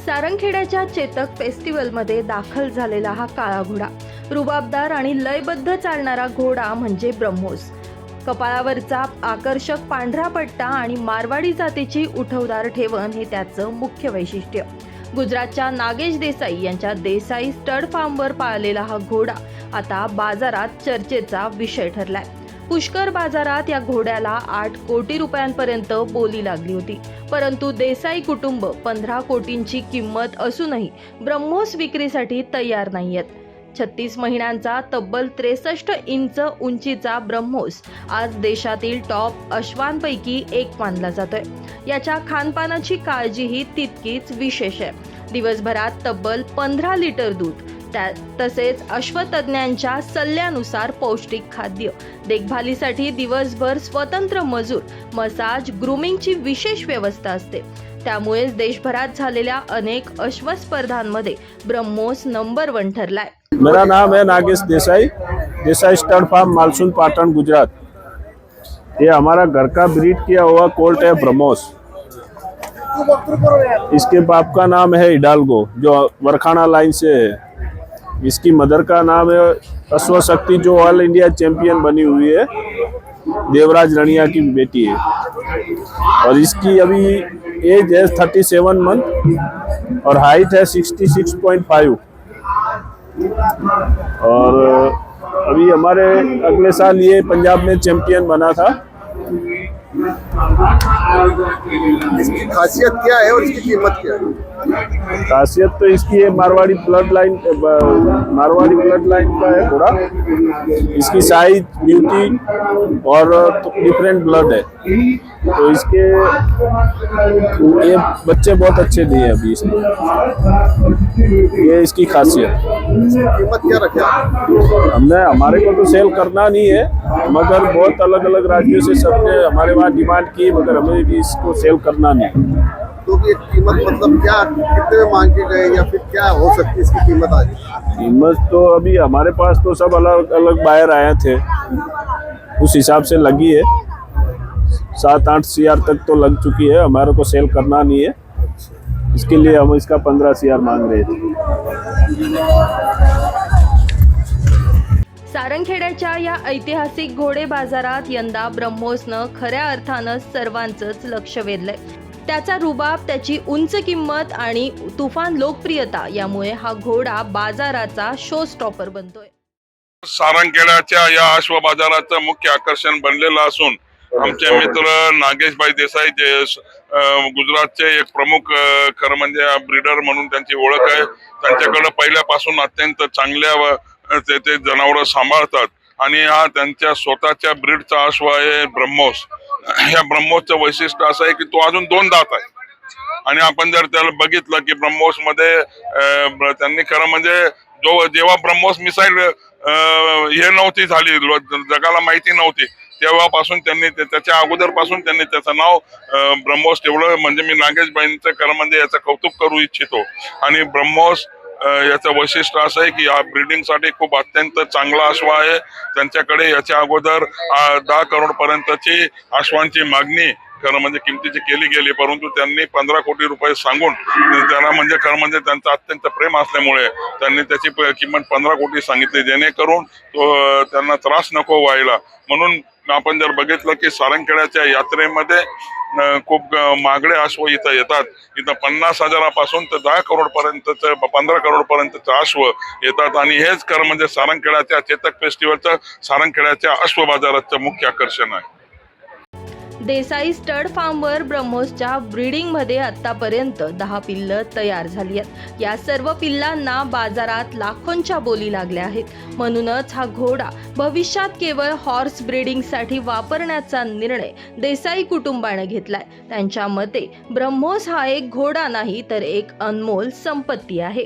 सारंगखेड्याच्या चेतक फेस्टिवलमध्ये दाखल झालेला हा काळा घोडा, रुबाबदार आणि लयबद्ध चालणारा घोडा म्हणजे ब्रह्मोस. कपाळावरचा आकर्षक पांढरा पट्टा आणि मारवाडी जातीची उठवदार ठेवण हे त्याचं मुख्य वैशिष्ट्य. गुजरातच्या नागेश देसाई यांच्या देसाई स्टड फार्मवर पाळलेला हा घोडा आता बाजारात चर्चेचा विषय ठरलाय. पुष्कर बाजारात या घोड्याला 8 कोटी रुपयांपर्यंत बोली लागली होती, परंतु देसाई कुटुंब 15 कोटींची किंमत असूनही ब्रह्मोस विक्रीसाठी तयार नाहीयेत. 36 महिन्यांचा तब्बल 63 इंच उंचीचा ब्रह्मोस आज देशातील टॉप अश्वांपैकी एक मानला जातोय. याच्या खानपानाची काळजीही तितकीच विशेष आहे. दिवसभरात तब्बल 15 लिटर दूध, तसेच अश्वतज्ञांच्या सल्ल्यानुसार पौष्टिक खाद्य, देखभालीसाठी दिवसभर स्वतंत्र मजूर, मसाज, ग्रूमिंगची विशेष व्यवस्था असते. त्यामुळेच देशभरात झालेल्या अनेक अश्व स्पर्धांमध्ये ब्रह्मोस नंबर 1 ठरलाय. मेरा नाम है नागेश देसाई, देसाई स्टड फार्म, मालसून, पाटन, गुजरात. ये हमारा घर का ब्रीड किया हुआ कोल्ट है ब्रह्मोस. इसके बाप का नाम है हिडाल्गो, जो वरखाना लाइन से है. इसकी मदर का नाम है अश्वशक्ति, जो ऑल इंडिया चैंपियन बनी हुई है, देवराज रनिया की बेटी है. और इसकी अभी एज है 37 मंथ और हाइट है 66.5. और अभी हमारे अगले साल ये पंजाब में चैंपियन बना था. इसकी खासियत क्या है और इसकी कीमत क्या है? खासियत तो इसकी है मारवाड़ी ब्लड लाइन का है घोड़ा. इसकी साइज, ब्यूटी और डिफरेंट ब्लड है, तो इसके ये बच्चे बहुत अच्छे दिए अभी इसने. ये इसकी खासियत. कीमत क्या रखा? हमने, हमारे को तो सेल करना नहीं है, मगर बहुत अलग अलग राज्यों से सबने हमारे वहाँ डिमांड की, मगर हमें भी इसको सेल करना नहीं. तो ये कीमत मतलब क्या, कितने में मांग के गए या फिर क्या हो सकती है इसकी कीमत आज? कीमत तो अभी हमारे पास तो सब अलग अलग बायर आए थे, उस हिसाब से लगी है. 7-8 CR तक तो लग चुकी है. हमारे को सेल करना नहीं है, इसके लिए हम इसका 15 CR मांग रहे थे. सारंगखेड्याच्या या ऐतिहासिक घोडे बाजारात यंदा ब्रह्मोसनं खऱ्या अर्थानं सर्वांचंच लक्ष वेधलंय. त्याचा रुबाब, त्याची उंच किंमत आणि तुफान लोकप्रियता यामुळे हा घोडा बाजाराचा शो स्टॉपर बनतोय. सारंगखेड्याच्या या अश्व बाजाराचं मुख्य आकर्षण बनलेलं असून आमचे मित्र नागेशभाई देसाई, जे गुजरातचे एक प्रमुख खरं म्हणजे ब्रीडर म्हणून त्यांची ओळख आहे. त्यांच्याकडे पहिल्यापासून अत्यंत चांगल्या ते जनावरं सांभाळतात आणि हा त्यांच्या स्वतःच्या ब्रीडचा अश्व आहे ब्रह्मोस. या ब्रह्मोसचं वैशिष्ट्य असं आहे की तो अजून 2 दात आहे. आणि आपण जर त्याला बघितलं की ब्रह्मोस मध्ये त्यांनी खरं म्हणजे जेव्हा ब्रह्मोस मिसाईल हे नव्हती झाली, जगाला माहिती नव्हती, तेव्हापासून त्यांनी त्याच्या अगोदरपासून त्यांनी त्याचं नाव ब्रह्मोस ठेवलं. म्हणजे मी नागेशबाईंचं खरं म्हणजे याचं कौतुक करू इच्छितो. आणि ब्रह्मोस याचं वैशिष्ट्य असं आहे की या ब्रीडिंगसाठी खूप अत्यंत चांगला अश्व आहे. त्यांच्याकडे याच्या अगोदर 10 करोड पर्यंतची अश्वांची मागणी खरं म्हणजे किमतीची केली गेली, परंतु त्यांनी 15 कोटी रुपये सांगून त्याला म्हणजे खरं म्हणजे त्यांचं अत्यंत प्रेम असल्यामुळे त्यांनी त्याची किंमत 15 कोटी सांगितली, जेणेकरून तो त्यांना त्रास नको व्हायला. म्हणून आपण जर बघितलं की सारंगखेड्याच्या यात्रेमध्ये खूप महागडे अश्व इथं येतात. इथं 50,000पासून तर 10 करोड पर्यंतचं, 15 करोड पर्यंतचं अश्व येतात. आणि हेच खरं म्हणजे सारंगखेड्याच्या चेतक फेस्टिवलचं, सारंगखेड्याच्या अश्व बाजाराचं मुख्य आकर्षण आहे. देसाई स्टड फार्मवर ब्रह्मोसच्या ब्रीडिंगमध्ये आतापर्यंत 10 पिल्लं तयार झाली आहेत. या सर्व पिल्लांना बाजारात लाखोंच्या बोली लागल्या आहेत. म्हणूनच हा घोडा भविष्यात केवळ हॉर्स ब्रीडिंगसाठी वापरण्याचा निर्णय देसाई कुटुंबाने घेतलाय. त्यांच्या मते ब्रह्मोस हा एक घोडा नाही, तर एक अनमोल संपत्ती आहे.